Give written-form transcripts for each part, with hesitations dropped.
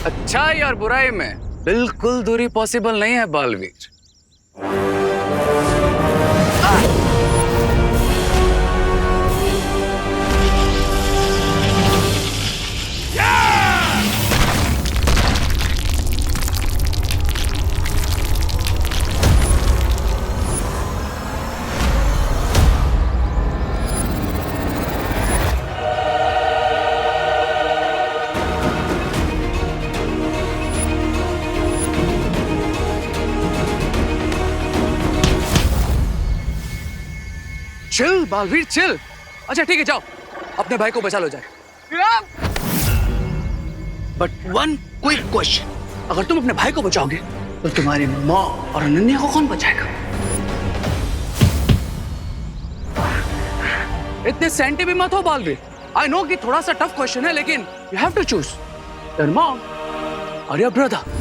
अच्छाई और बुराई में बिल्कुल दूरी पॉसिबल नहीं है बालवीर। Chill Baalveer chill. अच्छा ठीक है, जाओ अपने भाई को बचा लो जाए। बट वन क्विक क्वेश्चन, अगर तुम अपने भाई को बचाओगे तो तुम्हारी माँ और अनन्या को कौन बचाएगा? इतने सेंटी भी मत हो बालवीर। आई नो कि थोड़ा सा टफ क्वेश्चन है, लेकिन you have to choose your mom और योर ब्रदर।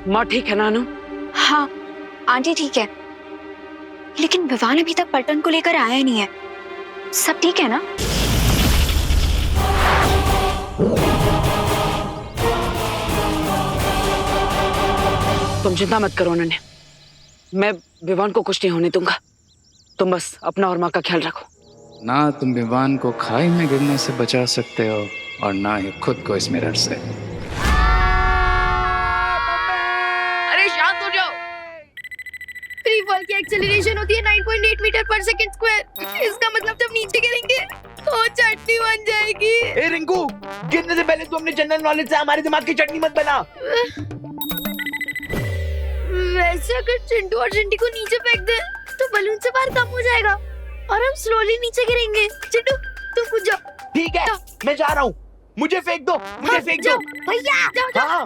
माँ ठीक है नानू? हाँ आंटी ठीक है, लेकिन विवान अभी तक पलटन को लेकर आया नहीं है। सब ठीक है ना? तुम चिंता मत करो नन्हे, मैं विवान को कुछ नहीं होने दूंगा। तुम बस अपना और माँ का ख्याल रखो। ना तुम विवान को खाई में गिरने से बचा सकते हो और ना ही खुद को इस मिरर से। फ्री फॉल की एक्सेलरेशन होती है 9.8 मीटर पर सेकंड स्क्वायर। इसका मतलब जब नीचे गिरेंगे तो चटनी बन जाएगी। ए रिंकू, गिरने से पहले तू अपने जनरल नॉलेज से हमारे दिमाग की चटनी मत बना। वैसे अगर चिंटू और चिंटी को नीचे फेंक दे तो बलून से बाहर कम हो जाएगा और हम स्लोली नीचे गिरेंगे। चिंटू तुम कूद जाओ। ठीक है, मैं जा रहा हूँ। मुझे फेंक दो, मुझे फेंक दो भैया। जाओ। हाँ।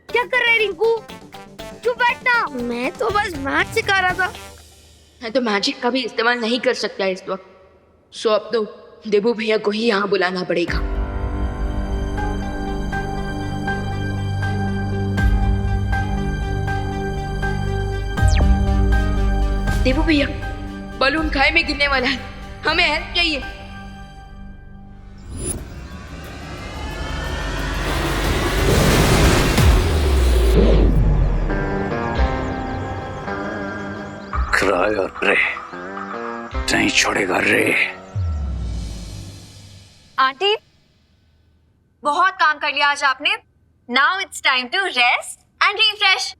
क्या कर रहे रिंकू? क्यों बैठना? मैं तो बस मैच सिखा रहा था। मैं तो मैजिक का भी इस्तेमाल नहीं कर सकता इस वक्त, सो अब तो देबू भैया को ही यहाँ बुलाना पड़ेगा। देबू भैया, बलून खाई में गिरने वाला है, हमें हेल्प चाहिए। क्राई और प्रे नहीं छोड़ेगा रे। आंटी बहुत काम कर लिया आज आपने। Now it's time to rest and refresh.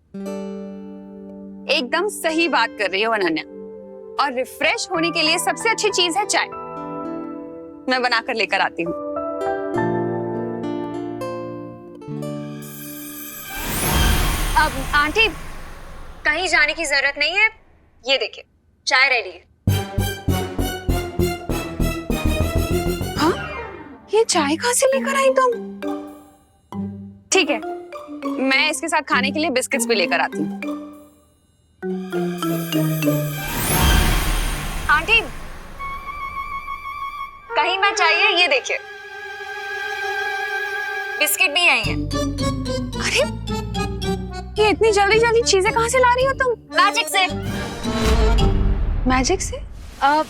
एकदम सही बात कर रही हो अनन्या, और रिफ्रेश होने के लिए सबसे अच्छी चीज है चाय। मैं बनाकर लेकर आती हूँ। अब आंटी कहीं जाने की जरूरत नहीं है, ये देखिए चाय रेडी है। हाँ, ये चाय कहाँ से लेकर आई तुम? ठीक है, मैं इसके साथ खाने के लिए बिस्किट्स भी लेकर आती हूँ। आंटी कहीं मैं चाहिए, ये देखिए बिस्किट भी आई हैं। अरे ये इतनी जल्दी जल्दी चीजें कहाँ से ला रही हो तुम? मैजिक से। मैजिक से? अब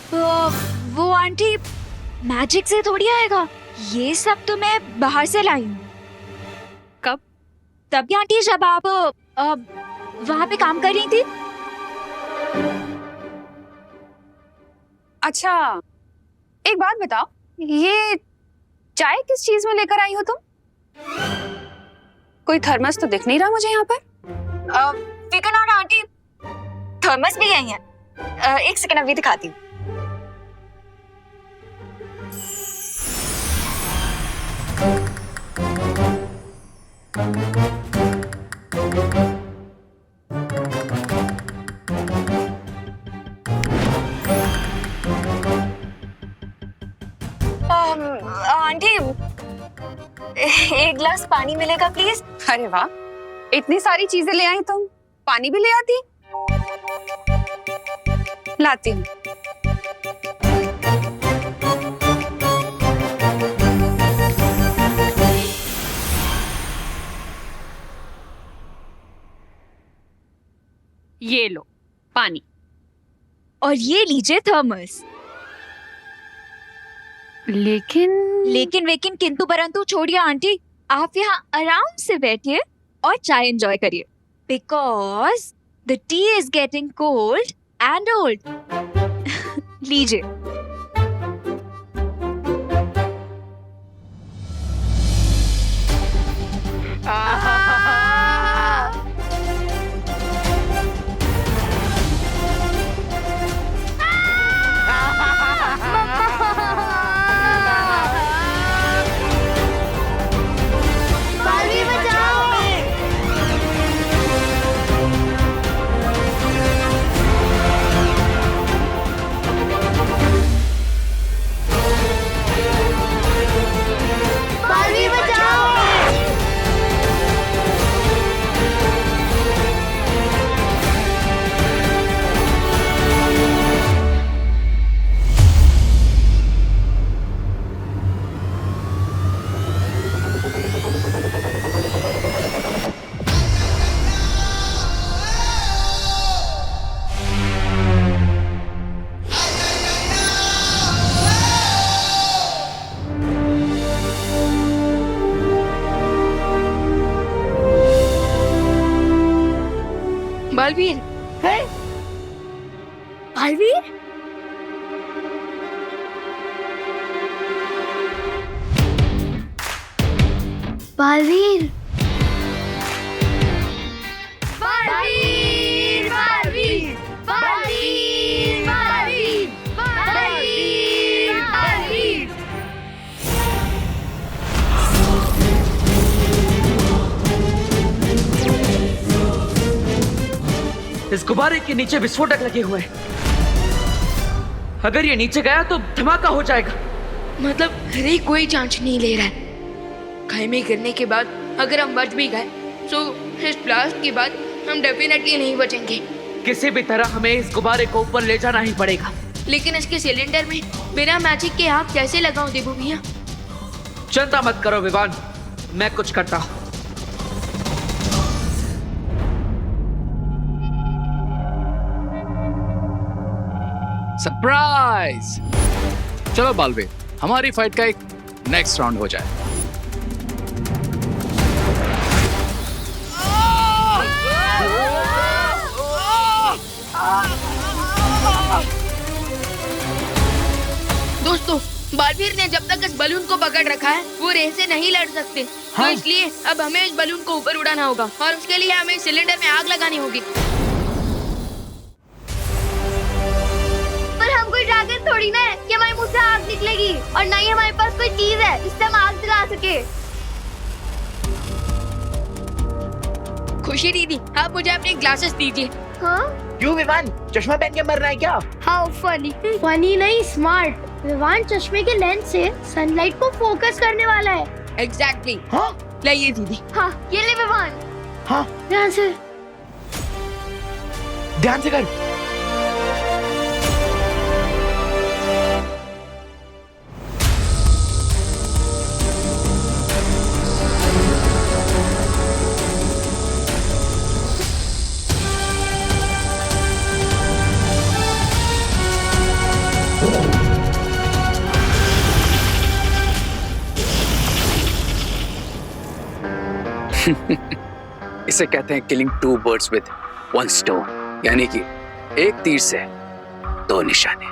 वो आंटी मैजिक से थोड़ी आएगा, ये सब तो मैं बाहर से लाई हूँ। कब? तभी आंटी जब आप वहाँ पे काम कर रही थी। अच्छा एक बात बताओ, ये चाय किस चीज में लेकर आई हो तुम? कोई थर्मस तो दिख नहीं रहा मुझे यहाँ पर। फिकर नॉट आंटी, थर्मस भी आई है। एक सेकंड अभी दिखाती हूँ। आंटी एक गिलास पानी मिलेगा प्लीज? अरे वाह, इतनी सारी चीजें ले आई तुम, पानी भी ले आती। लाती हूँ। ये लो पानी। और ये लीजिए थर्मस। लेकिन लेकिन किंतु परंतु छोड़िए आंटी, आप यहाँ आराम से बैठिए और चाय एंजॉय करिए, because the T is getting cold and old. लीजिए। बालवीर बचाओ। बालवीर बचाओ। बालवीर, है बालवीर बालवीर बालवीर बालवीर बालवीर बालवीर बालवीर बालवीर। इस गुब्बारे के नीचे विस्फोटक लगे हुए हैं। अगर ये नीचे गया तो धमाका हो जाएगा। मतलब हरे कोई चांस नहीं ले रहा है। खाई में गिरने के बाद अगर हम बच भी गए तो इस ब्लास्ट के बाद हम डेफिनेटली नहीं बचेंगे। किसी भी तरह हमें इस गुब्बारे को ऊपर ले जाना ही पड़ेगा। लेकिन इसके सिलेंडर में बिना मैजिक के आग कैसे लगाऊं देबू भैया? चिंता मत करो विवान, मैं कुछ करता हूँ। सरप्राइज। चलो बालवीर, हमारी फाइट का एक नेक्स्ट राउंड हो जाए। दोस्तों, बालवीर ने जब तक इस बलून को पकड़ रखा है वो रेस से नहीं लड़ सकते। तो इसलिए अब हमें इस बलून को ऊपर उड़ाना होगा और उसके लिए हमें सिलेंडर में आग लगानी होगी। पर हम कोई ड्रैगन थोड़ी ना है कि हमारे मुंह से आग निकलेगी, और ना ही हमारे पास कोई चीज है जिससे हम आग जला सके। खुशी दीदी, आप मुझे अपने ग्लासेस दीजिए। हाँ? क्यों विवान, चश्मा पहन के मरना है क्या? How funny. फनी नहीं, स्मार्ट। विवान चश्मे के लेंस से सनलाइट को फोकस करने वाला है। एग्जैक्टली। हाँ लाइए दीदी। हाँ, ये ले विवान। हाँ, ध्यान से। ध्यान से कर। इसे कहते हैं killing two birds with one stone, यानी कि एक तीर से दो निशाने।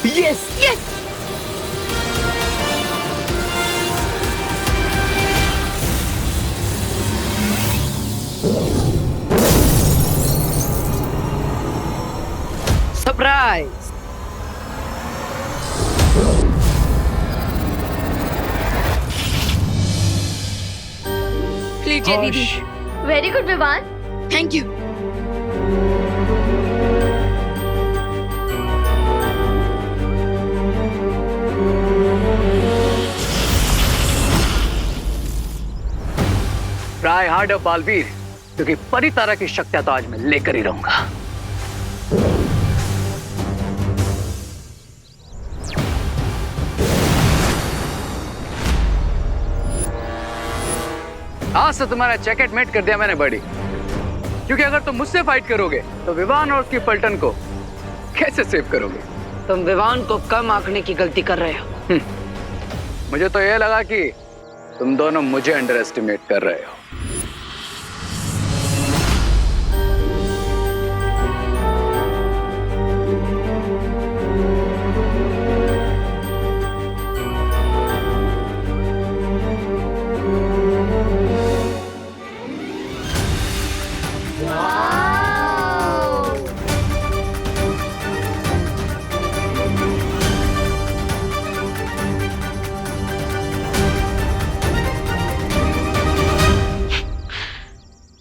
Yes yes surprise. लीजिए दीदी। Very good Vivaan. Thank you. Try harder Balveer, क्योंकि परितारा की शक्तियां तो आज मैं लेकर ही रहूंगा। आज से तुम्हारा जैकेट मेट कर दिया मैंने बड़ी, क्योंकि अगर तुम मुझसे फाइट करोगे तो विवान और उसकी पलटन को कैसे सेव करोगे? तुम विवान को कम आंकने की गलती कर रहे हो। मुझे तो यह लगा कि तुम दोनों मुझे अंडर एस्टिमेट कर रहे हो।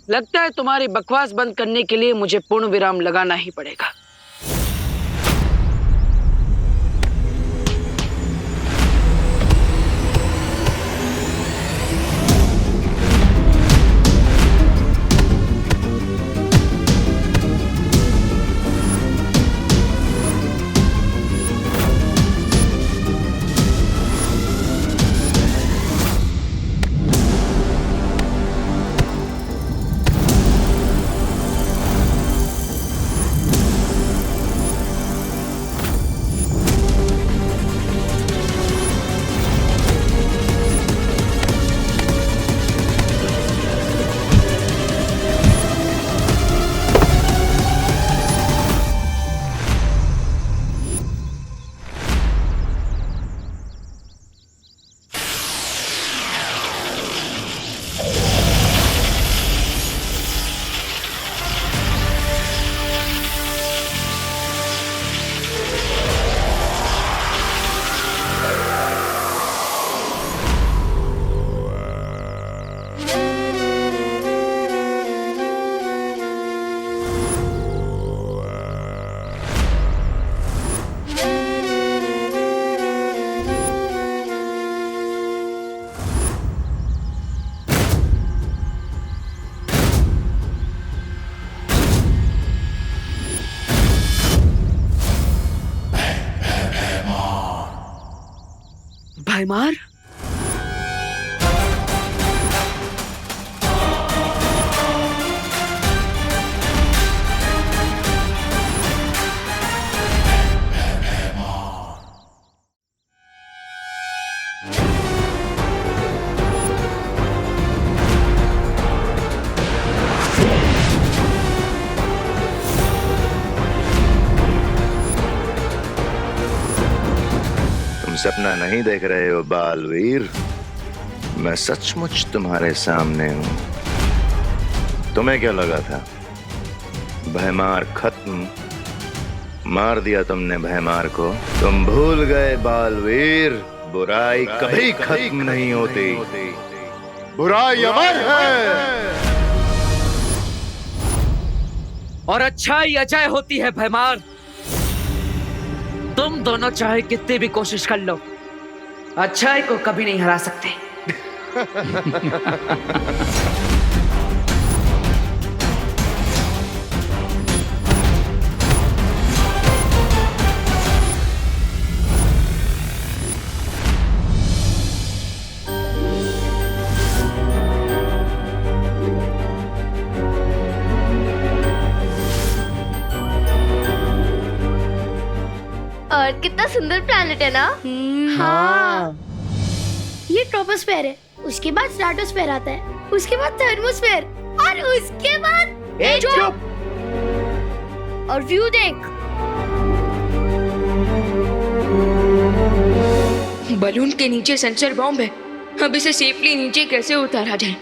लगता है तुम्हारी बकवास बंद करने के लिए मुझे पूर्ण विराम लगाना ही पड़ेगा। भयमार, सपना नहीं देख रहे हो बालवीर, मैं सचमुच तुम्हारे सामने हूं। तुम्हें क्या लगा था भयमार खत्म? मार दिया तुमने भयमार को। तुम भूल गए बालवीर, बुराई कभी खत्म नहीं होती, बुराई अमर है। और अच्छाई अजय होती है भयमार। तुम दोनों चाहे कितनी भी कोशिश कर लो, अच्छाई को कभी नहीं हरा सकते। अर्थ कितना सुंदर प्लैनेट है ना। हाँ। ये ट्रोपोस्फेयर है, उसके बाद स्ट्रेटोस्फेयर आता है, उसके बाद थर्मोस्फेयर और उसके बाद चुप। और व्यू देख। बलून के नीचे सेंसर बॉम्ब है। अब इसे सेफली नीचे कैसे उतारा जाए?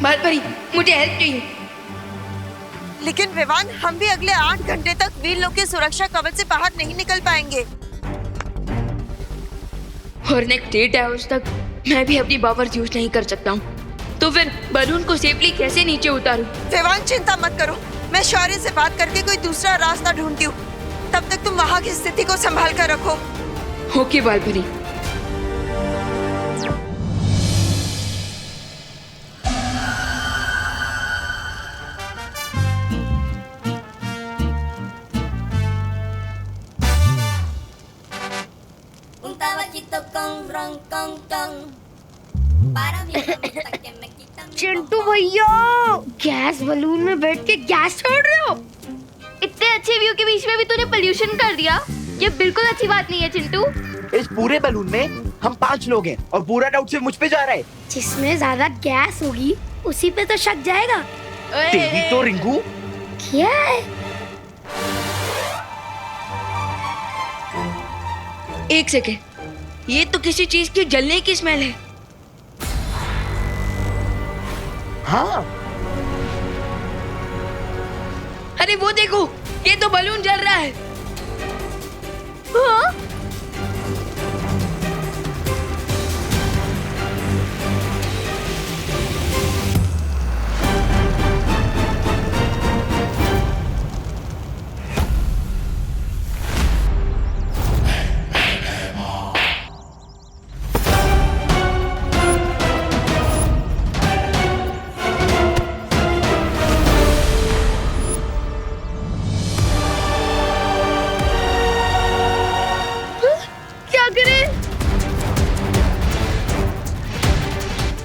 बालपरी, मुझे हेल्प चाहिए। लेकिन विवान, हम भी अगले 8 घंटे तक वीर लोग के सुरक्षा कवच से बाहर नहीं निकल पाएंगे। और नेक्स्ट 8 आवर्स तक मैं भी अपनी पावर्स यूज नहीं कर सकता हूँ। तो फिर बलून को सेफली कैसे नीचे उतारूं? विवान, चिंता मत करो, मैं शौर्य से बात करके कोई दूसरा रास्ता ढूंढती हूँ। तब तक तुम वहाँ की स्थिति को संभाल कर रखो। ओके बालपरी। चिंटू भैया, गैस बलून में बैठ के गैस छोड़ रहे हो? इतने अच्छे व्यू के बीच में भी तूने पोल्यूशन कर दिया। ये बिल्कुल अच्छी बात नहीं है चिंटू। इस पूरे बलून में हम 5 लोग हैं और पूरा डाउट सिर्फ मुझ पे जा रहा है। जिसमें ज्यादा गैस होगी उसी पे तो शक जाएगा। तेरी तो रिंकू। क्या है? एक सेकेंड, ये तो किसी चीज की जलने की स्मेल है। हाँ, अरे वो देखो, ये तो बलून जल रहा है। हाँ?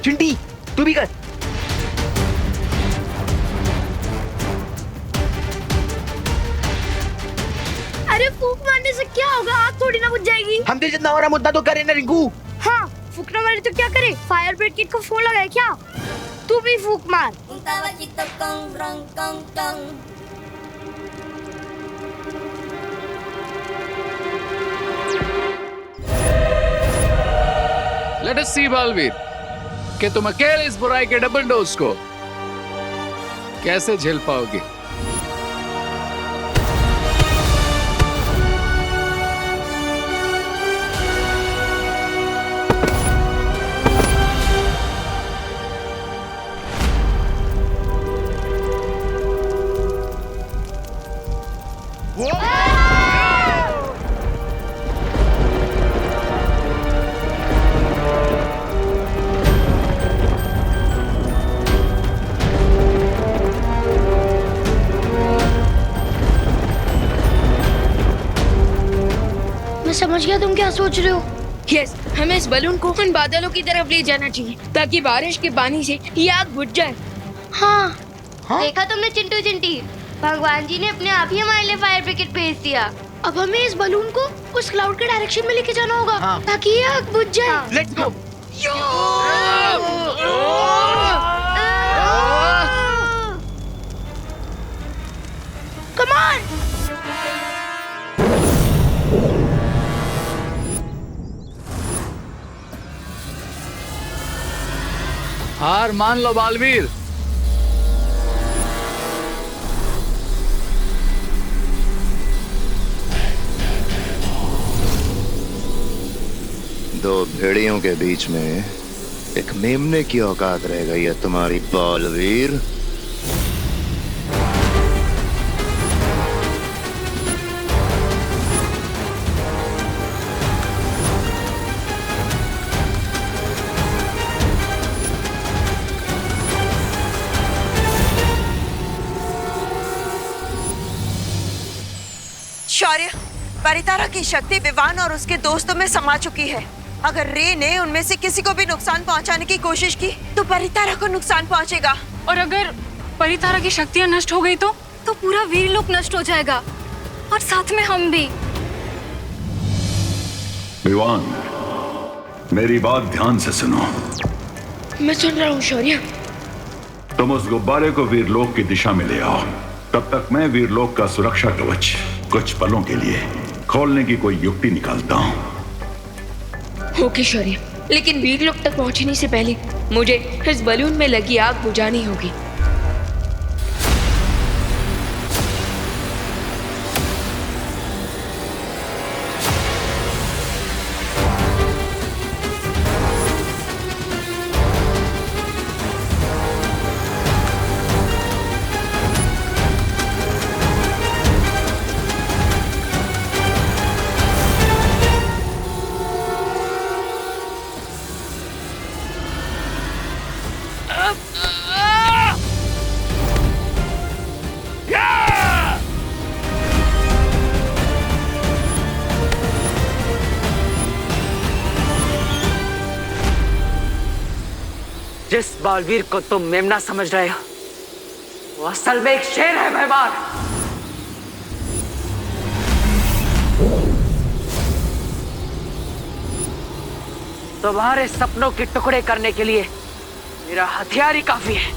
चिंटी तू भी कर। अरे फूंक मारने से क्या होगा? आग थोड़ी ना बुझ जाएगी। हमसे जितना हो रहा मुद्दा तो करे ना रिंकू। हाँ, फूकना मारे तो क्या करे? फायर ब्रिगेड को फोन लगाए क्या? तू भी फूक मार। लेट अस सी बालवीर कि तुम अकेले इस बुराई के डबल डोज को कैसे झेल पाओगे। समझ गया तुम क्या सोच रहे हो। यस, हमें इस बलून को उन बादलों की तरफ ले जाना चाहिए ताकि बारिश के पानी से ये आग बुझ जाए। हाँ, देखा तुमने चिंटू चिंटी, भगवान जी ने अपने आप ही हमारे लिए फायर ब्रिगेड भेज दिया। अब हमें इस बलून को उस क्लाउड के डायरेक्शन में लेके जाना होगा। हाँ। ताकि ये आग बुझ जाए। Let's go. Come on. हार मान लो बालवीर। दो भेड़ियों के बीच में एक मेमने की औकात रह गई है तुम्हारी बालवीर। शौर्य, परितारा की शक्ति विवान और उसके दोस्तों में समा चुकी है। अगर रे ने उनमें से किसी को भी नुकसान पहुंचाने की कोशिश की तो परितारा को नुकसान पहुंचेगा। और अगर परितारा की शक्तियां नष्ट हो गई तो पूरा वीरलोक नष्ट हो जाएगा और साथ में हम भी। विवान, मेरी बात ध्यान से सुनो। मैं सुन रहा हूँ शौर्य। तुम उस गुब्बारे को वीरलोक की दिशा में ले आओ। तब तक मैं वीरलोक का सुरक्षा कवच कुछ पलों के लिए खोलने की कोई युक्ति निकालता हूँ। ओके शौर्य, लेकिन वीरलोक तक पहुंचने से पहले मुझे इस बलून में लगी आग बुझानी होगी। जिस बालवीर को तुम मेमना समझ रहे हो वो असल में एक शेर है भैमार। तुम्हारे सपनों के टुकड़े करने के लिए मेरा हथियार ही काफी है।